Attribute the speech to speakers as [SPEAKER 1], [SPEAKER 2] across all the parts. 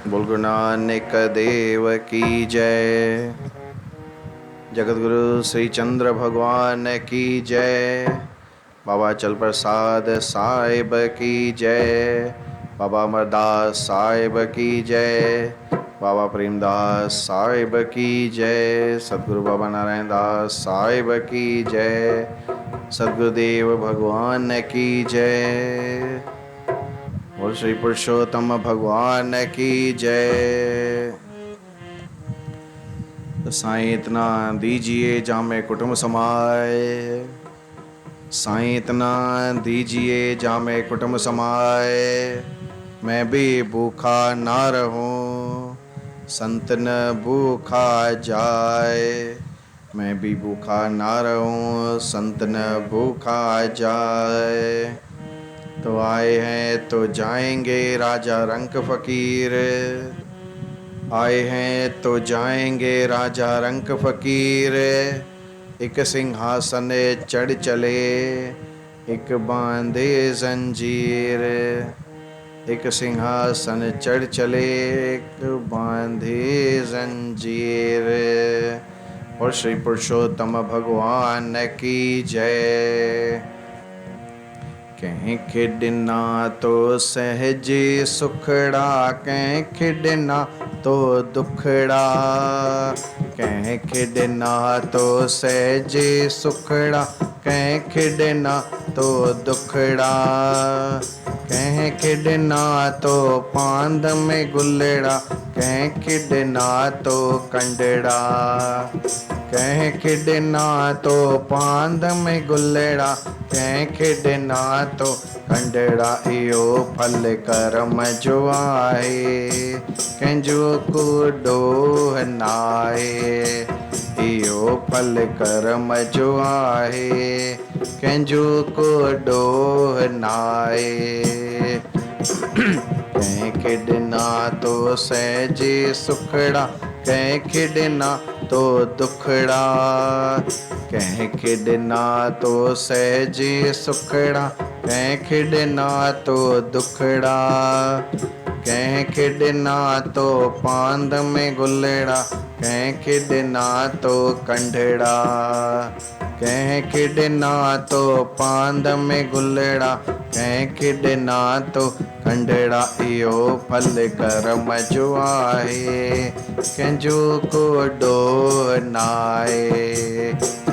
[SPEAKER 1] बोल गुरु नानक देव की जय। जगतगुरु श्री चंद्र भगवान की जय। बाबा चल प्रसाद साहिब की जय। बाबा अमरदास साहिब की जय। बाबा प्रेमदास साहिब की जय। सदगुरु बाबा नारायण दास साहिब की जय। सदगुरुदेव भगवान की जय। और श्री पुरुषोत्तम भगवान की जय। तो साईं इतना दीजिए जामे कुटुंब समाए। साईं इतना दीजिए जामे कुटुंब समाए। मैं भी भूखा ना रहूं, संत न भूखा जाए। मैं भी भूखा ना रहूं, संत न भूखा जाए। तो आए हैं तो जाएंगे राजा रंक फकीर। आए हैं तो जाएंगे राजा रंक फकीर। एक सिंहासन चढ़ चले, एक बांधे जंजीर। एक सिंहासन चढ़ चले, एक बांधे जंजीर। और श्री पुरुषोत्तम भगवान की जय। कहीं खिड़ना तो सहज सुखड़ा, कहीं खिड़ना तो दुखड़ा। कहीं खिड़ना तो सहज सुखड़ा, कहीं खिड़ना तो दुखड़ा। कहीं खिड़ना तो पांद में गुलड़ा, कहीं खिड़ना तो कंडड़ा। कहीं खिड़ना तो पांद में गुलड़ा, कहीं खिड़ना तो कंडड़ा। इहो फल करम जो आहे, कंहिंजो को डोह नाहे। इहो फल करम जो आहे, कंहिंजो को डोह नाहे। कहीं खिड़ना तो सहजे सुखड़ा, कहीं खिड़ना तो दुखड़ा। कहीं खिड़ना तो सहजे सुखड़ा, कहीं खिड़ना तो दुखड़ा। कहीं खिड़ना तो पांद में गुलड़ा, कहीं खिड़ना तो कंडड़ा। कहीं खिड़ना तो पांद में गुलड़ा, कहीं खिड़ना तो कंडड़ा। इहो फल करम जो आहे, कंहिंजो को डोह नाहे।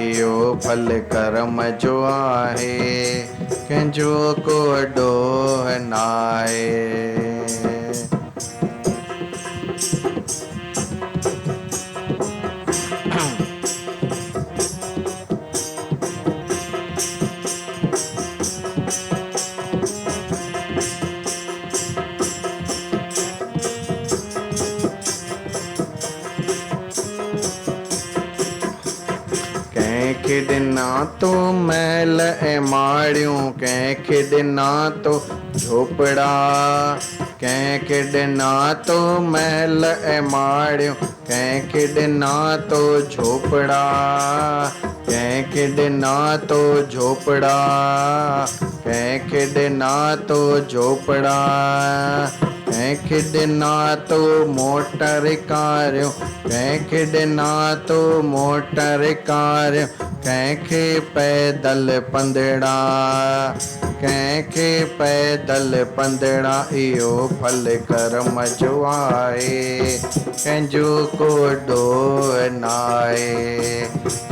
[SPEAKER 1] इहो फल करम जो आहे, कंहिंजो को डोह नाहे। खिड़ना तो महल ऐं माड़ियूं, कंहिं खिड़ना तो झोपड़ा। कंहिं खिड़ना तो महल ऐं माड़ियूं, कंहिं खिड़ना तो झोपड़ा। कंहिं खिड़ना तो झोपड़ा, कंहिं खिड़ना तो झोपड़ा। कंहिं खिड़ना तो मोटर कारियूं, कंहिं खिड़ना तो मोटर कारियूं। कंहिंखे पैदल पंधड़ा, कंहिंखे पैदल पंधड़ा। इहो फल करम जो आहे, कंहिंजो को डोह नाहे।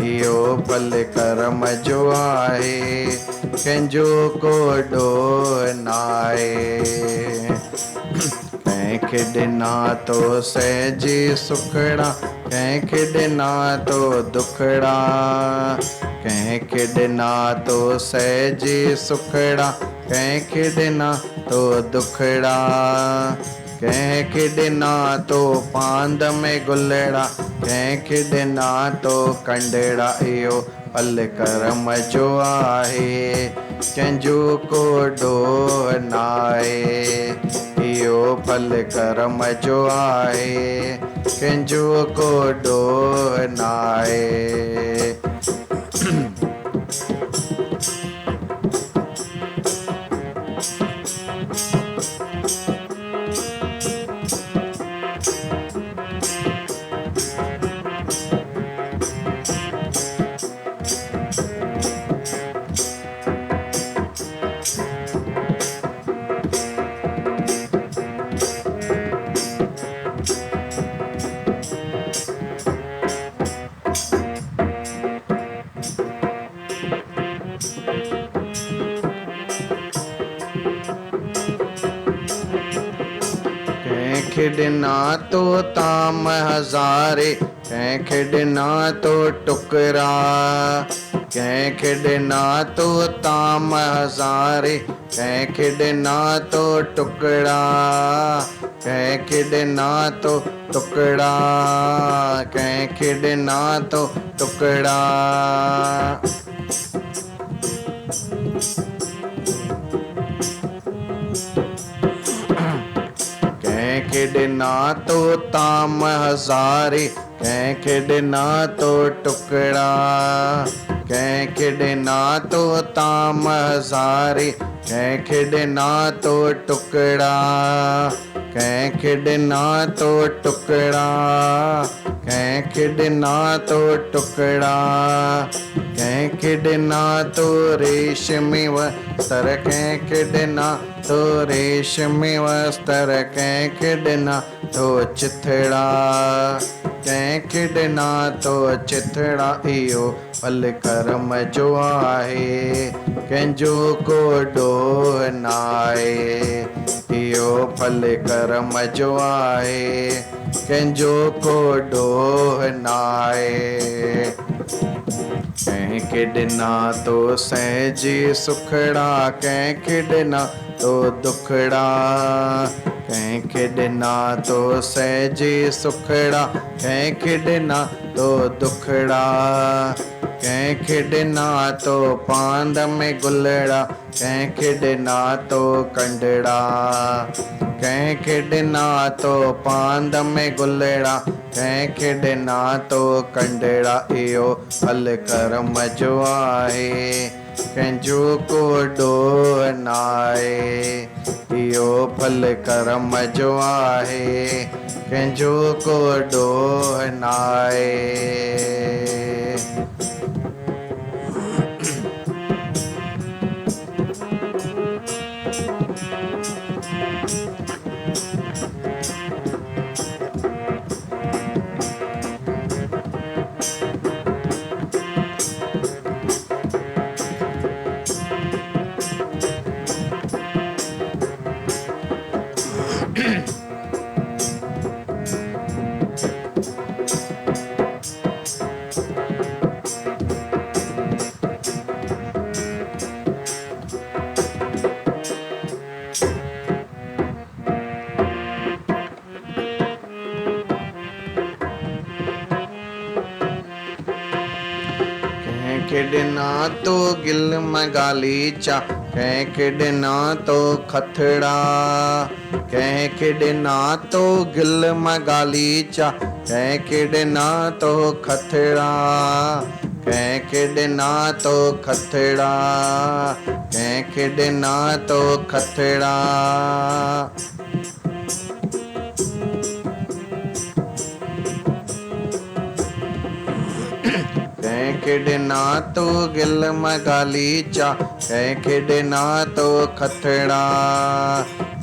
[SPEAKER 1] इहो फल करम जो आहे, कंहिंजो को डोह नाहे। कंहिं खिड़ना तो सहजे सुखड़ा, कंहिं खिड़ना तो दुखड़ा। कंहिं खिड़ना तो सहजे सुखड़ा, कंहिं खिड़ना तो दुखड़ा। कंहिं खिड़ना तो पांद में गुलड़ा, कंहिं खिड़ना तो कंडड़ा। इहो फल करम जो आहे, कंहिंजो को डोह नाहे। इहो फल करम जो आहे, कंहिंजो को डोह नाहे। खेॾना तो ताम हज़ारे, कंहिं खेॾना तो टुकड़ा, कंहिं खेॾना तो ताम हज़ारे, कंहिं खेॾना तो टुकड़ा, कंहिं खेॾना तो टुकड़ा, कंहिं खेॾना तो टुकड़ा। कंहिं खेॾना तो ताम हज़ारे, कंहिं खेॾना तो टुकड़ा, कंहिं खेॾना तो ताम हज़ारे, कंहिं खेॾना तो टुकड़ा, कंहिं खेॾना तो टुकड़ा, कंहिं खेॾना तो टुकड़ा, कंहिं खेॾना तो रेशमी वस्त्र, कंहिं खेॾना तो रेशमी वस्त्र, कंहिं खेॾना तो चिथड़ा, कंहिं खेॾना तो चिथड़ा। इहो फल कर्म जो आहे, कंहिंजो को ॾोह नाहे, इहो फल कर्म जो आहे, कंहिंजो को ॾोह नाहे। कंहिं खेॾना तो सहजी सुखड़ा, कंहिं खेॾना तो दुखड़ा, कंहिं खेॾना तो सहजी सुखड़ा, कंहिं खेॾना तो दुखड़ा, कंहिं खेॾना तो पांद में गुलड़ा, कंहिं खेॾना तो कंडड़ा, कंहिं खेॾना तो पांद में गुलड़ा, कंहिं खेॾना तो कंडड़ा। इहो फल कर्म जो आहे, कंहिंजो को ॾोह नाहे, इहो फल कर्म जो आहे, कंहिंजो को ॾोह नाहे। खेॾना तो गिलम गालीचा, कंहिं खेॾना तो खथड़ा, कंहिं खेॾना तो गिलम गालीचा, कंहिं खेॾना तो खथड़ा, कंहिं खेॾना तो खथड़ा, कंहिं खेॾना तो खथड़ा। कंहिं खेॾना तो गिलम गालीचा, कंहिं खेॾना तो खथड़ा,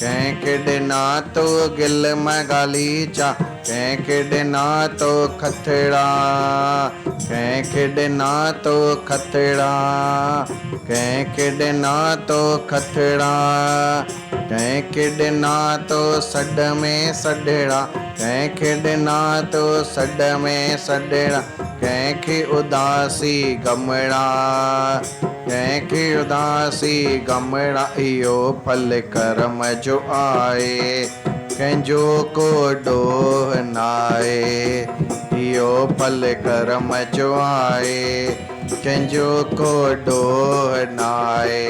[SPEAKER 1] कंहिं खेॾना तो गिलम गालीचा, कंहिं खेॾना तो खथड़ा, कंहिं खेॾना तो खथड़ा, कंहिं खेॾना तो खथड़ा, कंहिं खेॾना तो सॾ में सॾड़ा, कंहिं खेॾना तो सॾ में सॾड़ा, कंहिंखे उदासी गमड़ा, कंहिंखे उदासी गमड़ा। इहो फल कर्म जो आहे, कंहिंजो को ॾोह नाहे, इहो फल कर्म जो आहे, कंहिंजो को ॾोह नाहे।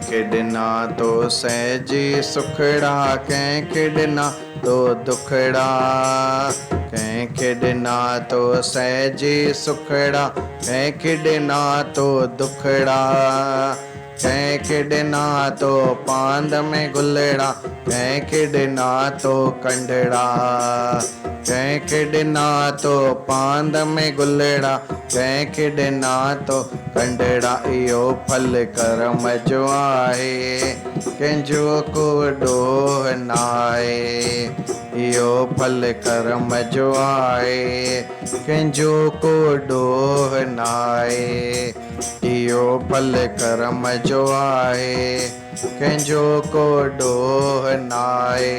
[SPEAKER 1] खेॾना तो सहजी सुखड़ा, कंहिं खेॾना तो दुखड़ा, कंहिं खेॾना तो सहजी सुखड़ा, कंहिं खेॾना तो दुखड़ा, कंहिं खेॾना तो पांद में गुलड़ा, कंहिं खेॾना तो कंडड़ा, कंहिं खेॾना तो पांद में गुलड़ा, कंहिंखे ॾिना तो कंडड़ा इहो फल कर्म जो आहे कंहिंजो को ॾोह नाहे इहो फल कर्म जो आहे कंहिंजो को ॾोह नाहे इहो फल कर्म जो आहे कंहिंजो को ॾोह नाहे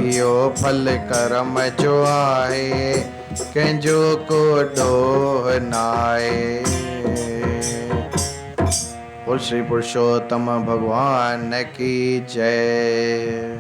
[SPEAKER 1] इहो फल कर्म जो आहे कंहिंजो को ॾोह नाहे। बोल श्री पुरुषोत्तम भगवान की जय।